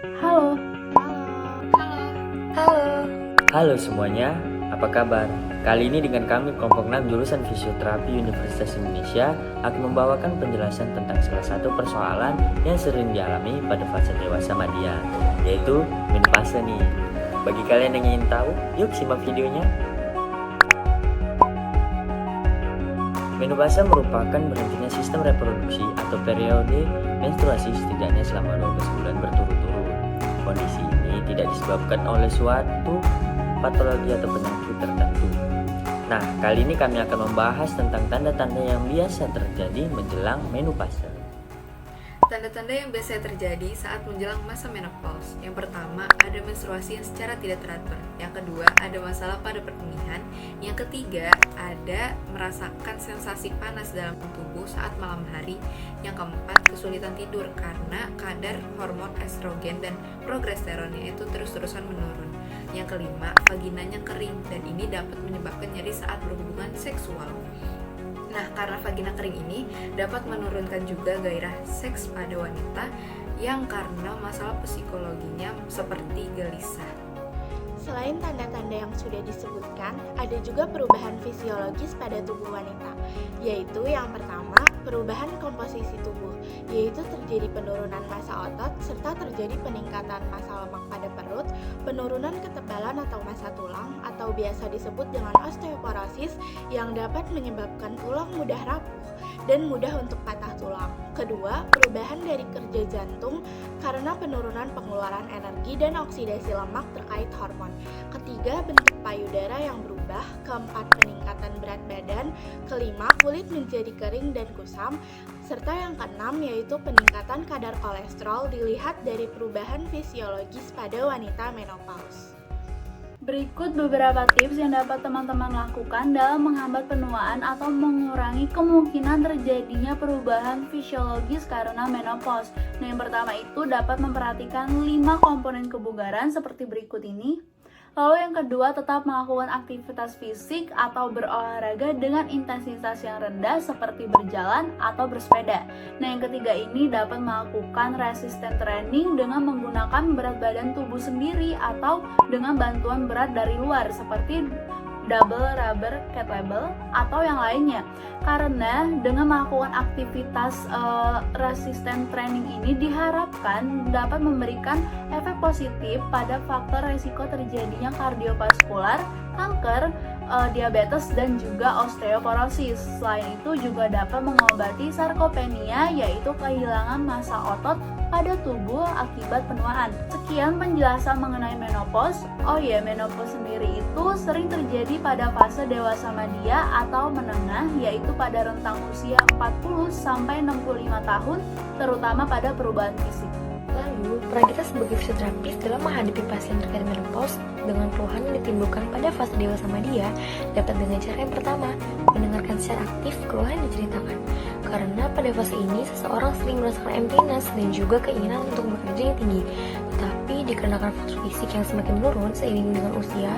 Halo. Halo. Halo. Halo semuanya, apa kabar? Kali ini dengan kami kelompok 6 jurusan Fisioterapi Universitas Indonesia akan membawakan penjelasan tentang salah satu persoalan yang sering dialami pada fase dewasa madya, yaitu menopause nih. Bagi kalian yang ingin tahu, yuk simak videonya. Menopause merupakan berhentinya sistem reproduksi atau periode menstruasi setidaknya selama 12 bulan berturut-turut. Kondisi ini tidak disebabkan oleh suatu patologi atau penyakit tertentu. Nah, kali ini kami akan membahas tentang tanda-tanda yang biasa terjadi menjelang menopause. Tanda-tanda yang biasa terjadi saat menjelang masa menopause. Yang pertama, ada menstruasi yang secara tidak teratur. Yang kedua, ada masalah pada perkeminian. Yang ketiga, ada merasakan sensasi panas dalam tubuh saat malam hari. Yang keempat, kesulitan tidur karena kadar hormon estrogen dan progesteronnya itu terus-terusan menurun. Yang kelima, vaginanya kering dan ini dapat menyebabkan nyeri saat berhubungan seksual. Nah, karena vagina kering ini dapat menurunkan juga gairah seks pada wanita yang karena masalah psikologinya seperti gelisah. Selain tanda-tanda yang sudah disebutkan, ada juga perubahan fisiologis pada tubuh wanita, yaitu yang pertama, perubahan komposisi tubuh, yaitu terjadi penurunan massa otot serta terjadi peningkatan massa lemak pada perut, penurunan ketebalan atau massa tulang atau biasa disebut dengan osteoporosis yang dapat menyebabkan tulang mudah rapuh dan mudah untuk patah tulang. Kedua, perubahan dari kerja jantung karena penurunan pengeluaran energi dan oksidasi lemak terkait hormon. Ketiga, bentuk payudara yang berubah. Keempat, peningkatan berat badan. Kelima, kulit menjadi kering dan kusam. Serta yang keenam yaitu peningkatan kadar kolesterol dilihat dari perubahan fisiologis pada wanita menopause. Berikut beberapa tips yang dapat teman-teman lakukan dalam menghambat penuaan atau mengurangi kemungkinan terjadinya perubahan fisiologis karena menopause. Nah, yang pertama itu dapat memperhatikan 5 komponen kebugaran seperti berikut ini. Lalu yang kedua, tetap melakukan aktivitas fisik atau berolahraga dengan intensitas yang rendah seperti berjalan atau bersepeda. Nah, yang ketiga ini dapat melakukan resistance training dengan menggunakan berat badan tubuh sendiri atau dengan bantuan berat dari luar seperti double rubber kettlebell atau yang lainnya. Karena dengan melakukan aktivitas resistance training ini diharapkan dapat memberikan efek positif pada faktor resiko terjadinya kardiovaskular, kanker, diabetes dan juga osteoporosis. Selain itu juga dapat mengobati sarkopenia, yaitu kehilangan massa otot pada tubuh akibat penuaan. Sekian penjelasan mengenai menopause. Menopause sendiri itu sering terjadi pada fase dewasa madya atau menengah, yaitu pada rentang usia 40 sampai 65 tahun, terutama pada perubahan fisik. Lalu, peran kita sebagai fisioterapis dalam menghadapi pasien terkait menopause dengan keluhan yang ditimbulkan pada fase dewasa madya dapat dengan cara yang pertama, mendengarkan secara aktif keluhan yang diceritakan. Karena pada fase ini, seseorang sering merasakan emptiness dan juga keinginan untuk bekerja yang tinggi. Tetapi dikarenakan faktor fisik yang semakin menurun seiring dengan usia,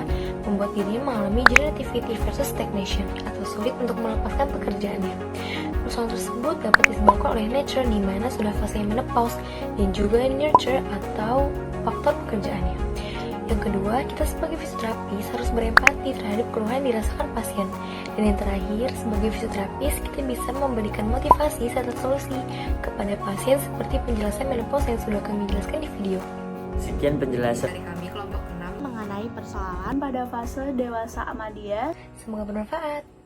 membuat dirinya mengalami generativity versus stagnation atau sulit untuk melepaskan pekerjaannya. Persoalan tersebut dapat disebabkan oleh nature di mana sudah fase menopause dan juga nurture atau faktor pekerjaannya. Yang kedua, kita sebagai fisioterapis harus berempati terhadap keluhan yang dirasakan pasien. Dan yang terakhir, sebagai fisioterapis kita bisa memberikan motivasi serta solusi kepada pasien seperti penjelasan menopause yang sudah kami jelaskan di video. Sekian penjelasan Dari kami kelompok 6 Mengenai persoalan Pada fase dewasa madya, Semoga bermanfaat.